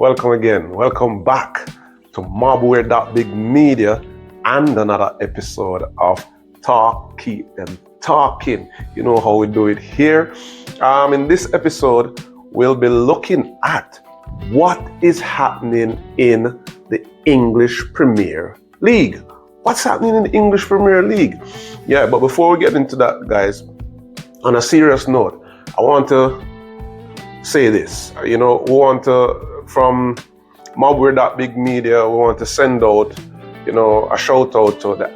Welcome again. Welcome back to mabwear.bigmedia and another episode of Talking and Talking. You know how we do it here. In this episode, we'll be looking at what is happening in the English Premier League. What's happening in the English Premier League? Yeah, but before we get into that, guys, on a serious note, I want to say this. We want to, from mabwear.bigmedia, we want to send out, a shout out to the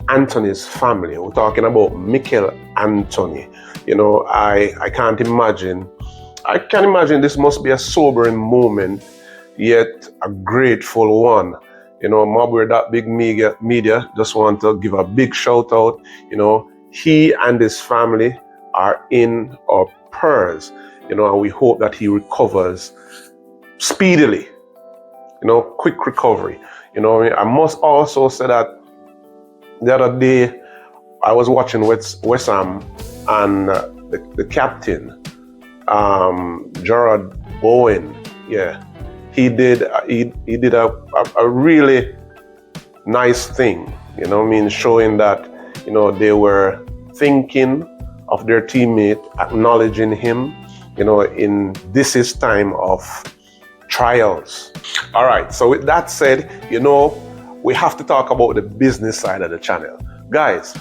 Anthony's family. We're talking about Mikel Anthony. I can't imagine this must be a sobering moment, yet a grateful one. Mabwear.bigmedia just want to give a big shout out. He and his family are in our prayers, and we hope that he recovers speedily, quick recovery. I must also say that the other day I was watching West Ham and the captain, Gerard Bowen. Yeah, he did a really nice thing, showing that, they were thinking of their teammate, acknowledging him, in this time of trials. All right, so with that said, we have to talk about the business side of the channel. Guys,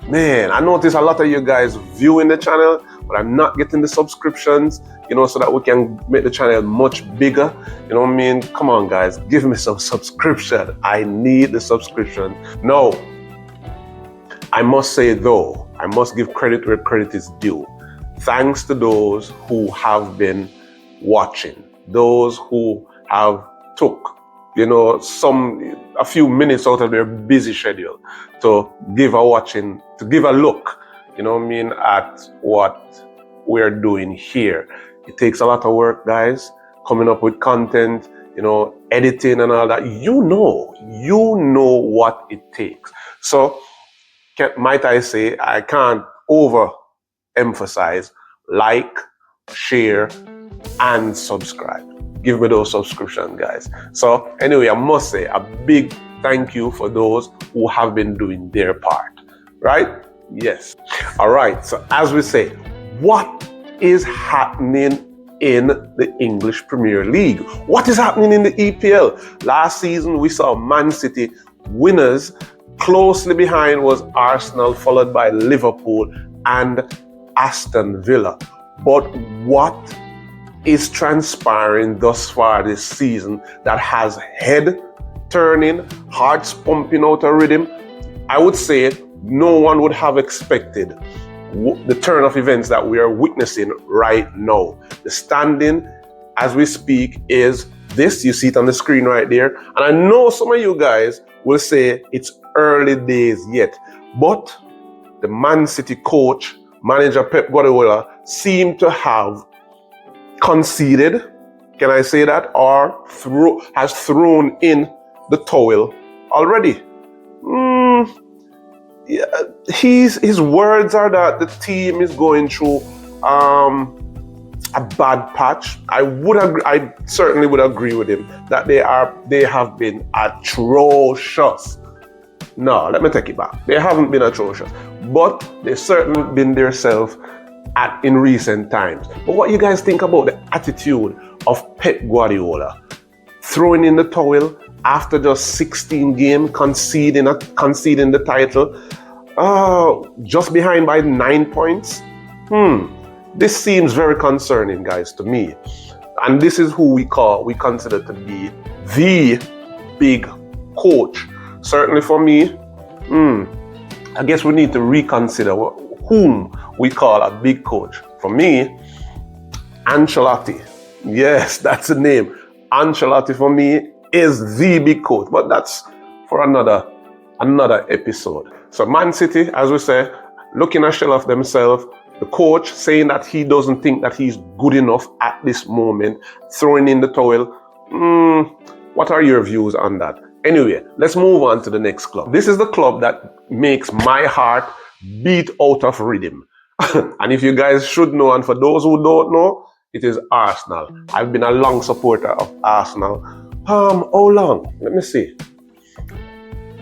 man, I notice a lot of you guys viewing the channel, but I'm not getting the subscriptions, so that we can make the channel much bigger. Come on, guys, give me some subscription. I need the subscription. No, I must say though, I must give credit where credit is due. Thanks to those who have been watching, those who have took, a few minutes out of their busy schedule to give a look, at what we're doing here. It takes a lot of work, guys, coming up with content, editing and all that. You know what it takes. So, might I say, I can't overemphasize, like, share, and subscribe. Give me those subscriptions, guys. So anyway, I must say a big thank you for those who have been doing their part, right? Yes. All right. So as we say, what is happening in the English Premier League? What is happening in the EPL? Last season, we saw Man City winners. Closely behind was Arsenal, followed by Liverpool and Aston Villa. But what is transpiring thus far this season that has head turning, hearts pumping out a rhythm? I would say no one would have expected the turn of events that we are witnessing right now. The standing as we speak is this. You see it on the screen right there. And I know some of you guys will say it's early days yet, but the Man City manager Pep Guardiola, seemed to have conceded, can I say that, or has thrown in the towel already. Yeah, his words are that the team is going through a bad patch. I certainly would agree with him that they have been atrocious. No, let me take it back. They haven't been atrocious, but they've certainly been themselves in recent times. But what you guys think about the attitude of Pep Guardiola throwing in the towel after just 16 games, conceding the title, just behind by 9 points? This seems very concerning, guys, to me. And this is who we consider to be the big coach. Certainly for me, I guess we need to reconsider whom we call a big coach. For me, Ancelotti. Yes, that's the name. Ancelotti for me is the big coach, but that's for another episode. So Man City, as we say, looking a shell of themselves. The coach saying that he doesn't think that he's good enough at this moment, throwing in the towel. What are your views on that? Anyway, let's move on to the next club. This is the club that makes my heart beat out of rhythm. And if you guys should know, and for those who don't know, it is Arsenal. I've been a long supporter of Arsenal. How long? Let me see.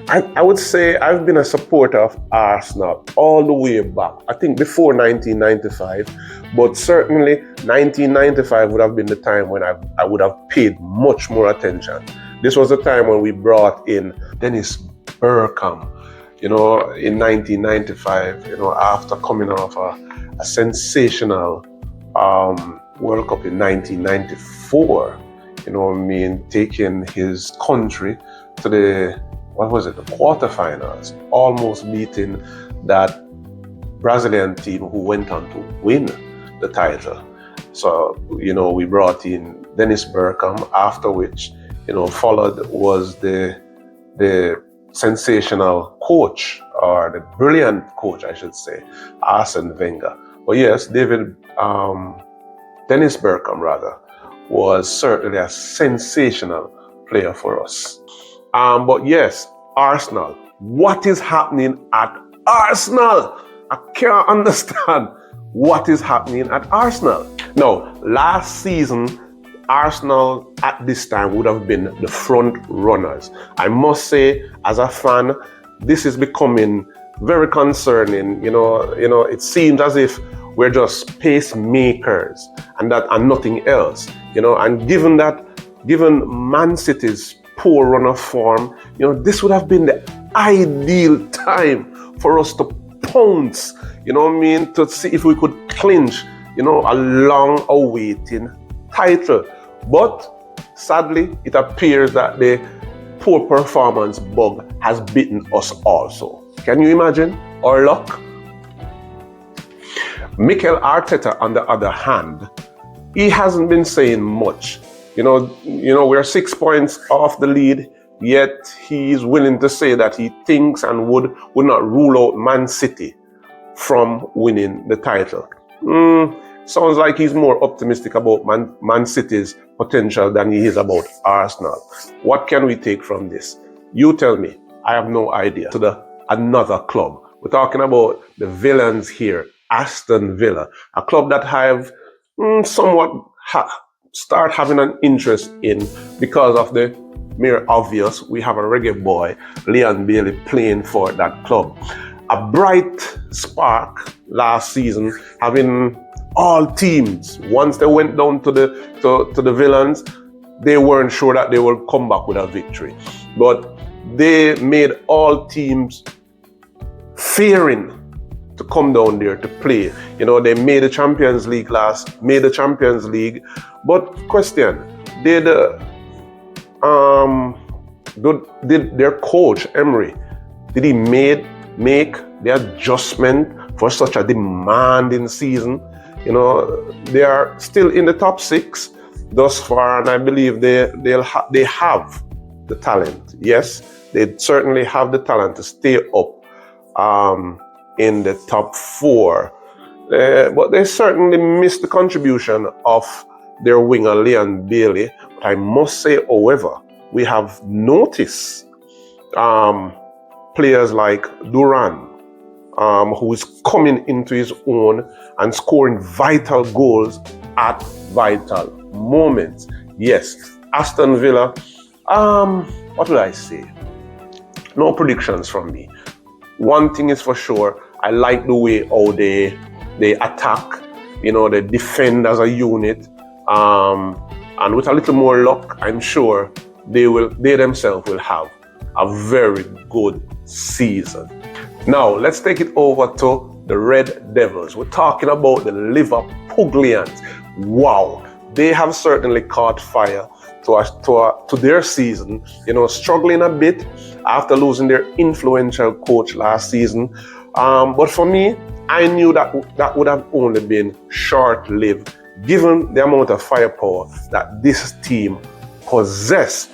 I would say I've been a supporter of Arsenal all the way back. I think before 1995, but certainly 1995 would have been the time when I would have paid much more attention. This was the time when we brought in Dennis Bergkamp, in 1995, after coming off a sensational World Cup in 1994, taking his country to the quarterfinals, almost beating that Brazilian team who went on to win the title. So, we brought in Dennis Bergkamp, after which, followed was the sensational coach, or the brilliant coach, I should say, Arsene Wenger. But yes, Dennis Bergkamp, was certainly a sensational player for us. But yes, Arsenal. What is happening at Arsenal? I can't understand what is happening at Arsenal. Now, last season, Arsenal at this time would have been the front runners. I must say, as a fan, this is becoming very concerning. It seems as if we're just pacemakers and nothing else. And given Man City's poor run of form, this would have been the ideal time for us to pounce, to see if we could clinch, a long-awaiting title. But sadly, it appears that the poor performance bug has bitten us also. Can you imagine our luck? Mikel Arteta, on the other hand, he hasn't been saying much. We're 6 points off the lead, yet he's willing to say that he thinks and would not rule out Man City from winning the title. Sounds like he's more optimistic about Man City's potential than he is about Arsenal. What can we take from this? You tell me. I have no idea. To another club. We're talking about the villains here, Aston Villa, a club that have somewhat start having an interest in because of the mere obvious. We have a reggae boy, Leon Bailey, playing for that club. A bright spark last season, having all teams, once they went down to the villains, they weren't sure that they will come back with a victory. But they made all teams fearing to come down there to play. They made the Champions League but question, did their coach Emery, did he make the adjustment for such a demanding season? They are still in the top 6 thus far, and I believe they have the talent. Yes, they certainly have the talent to stay up in the top 4. But they certainly missed the contribution of their winger, Leon Bailey. But I must say, however, we have noticed players like Duran, who is coming into his own and scoring vital goals at vital moments. Yes, Aston Villa, what would I say? No predictions from me. One thing is for sure, I like the way how they attack, they defend as a unit, and with a little more luck, I'm sure they themselves will have a very good season. Now, let's take it over to the Red Devils. We're talking about the Liverpoolians. Wow, they have certainly caught fire to their season, struggling a bit after losing their influential coach last season. But for me, I knew that would have only been short-lived, given the amount of firepower that this team possessed.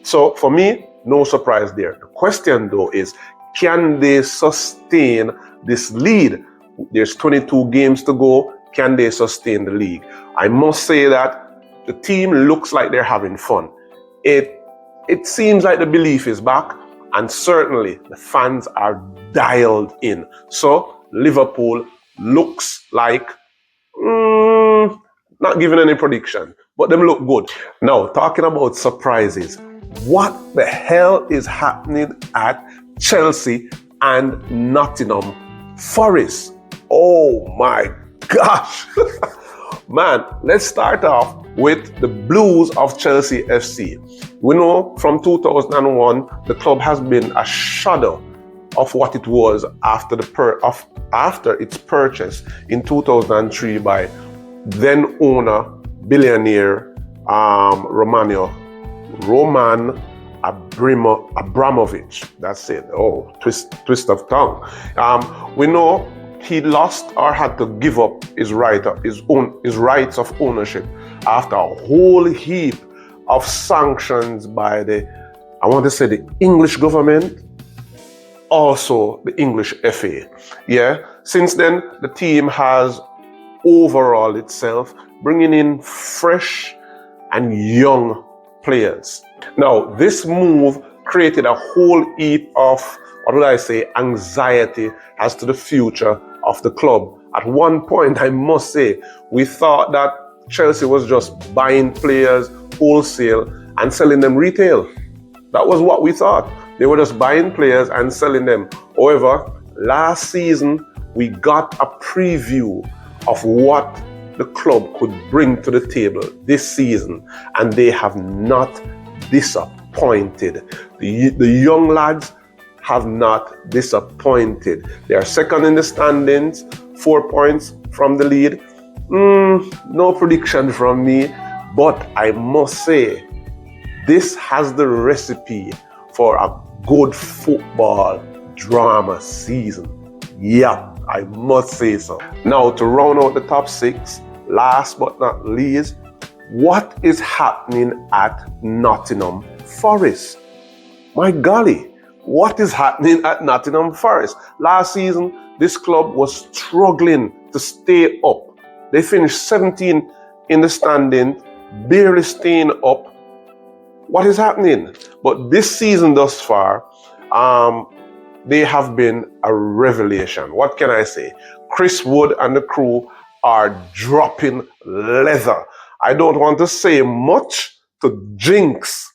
So for me, no surprise there. The question though is, can they sustain this lead? There's 22 games to go. Can they sustain the league? I must say that the team looks like they're having fun. It seems like the belief is back, and certainly the fans are dialed in. So Liverpool looks like not not giving any prediction, but them look good. Now, talking about surprises, what the hell is happening at Chelsea and Nottingham Forest? Oh my gosh. Man, let's start off with the Blues of Chelsea FC. We know from 2001, the club has been a shadow of what it was after its purchase in 2003 by then owner, billionaire Roman Abramovich. That's it. Oh, twist of tongue. We know he lost or had to give up his rights of ownership after a whole heap of sanctions by the English government, also the English FA. Yeah. Since then, the team has overhauled itself, bringing in fresh and young players. Now, this move created a whole heap of, anxiety as to the future of the club. At one point, I must say, we thought that Chelsea was just buying players wholesale and selling them retail. That was what we thought. They were just buying players and selling them. However, last season, we got a preview of what the club could bring to the table this season, and they have not disappointed. The young lads have not disappointed. They are second in the standings, 4 points from the lead. No prediction from me, but I must say, this has the recipe for a good football drama season. Yeah, I must say so. Now, to round out the top 6, last but not least, what is happening at Nottingham Forest? My golly, what is happening at Nottingham Forest? Last season, this club was struggling to stay up. They finished 17 in the standing, barely staying up. What is happening? But this season thus far, they have been a revelation. What can I say? Chris Wood and the crew are dropping leather. I don't want to say much to jinx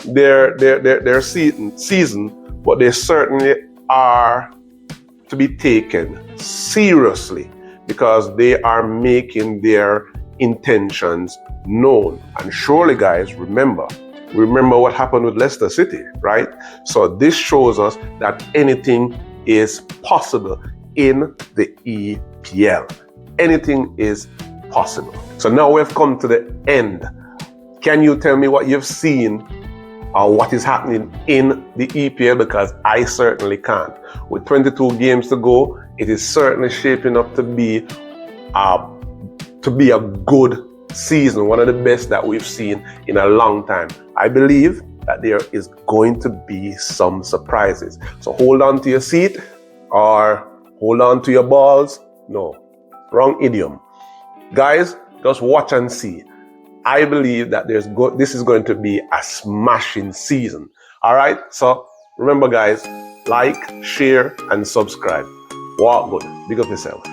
their season, but they certainly are to be taken seriously because they are making their intentions known. And surely, guys, remember what happened with Leicester City, right? So this shows us that anything is possible in the EPL. Anything is possible. So now we've come to the end. Can you tell me what you've seen or what is happening in the EPL? Because I certainly can't. With 22 games to go, it is certainly shaping up to be a good season, one of the best that we've seen in a long time. I believe that there is going to be some surprises. So hold on to your seat or hold on to your balls. No, wrong idiom. Guys, just watch and see. I believe that this is going to be a smashing season. All right, so remember, guys, like, share, and subscribe. Walk good. Big up yourself.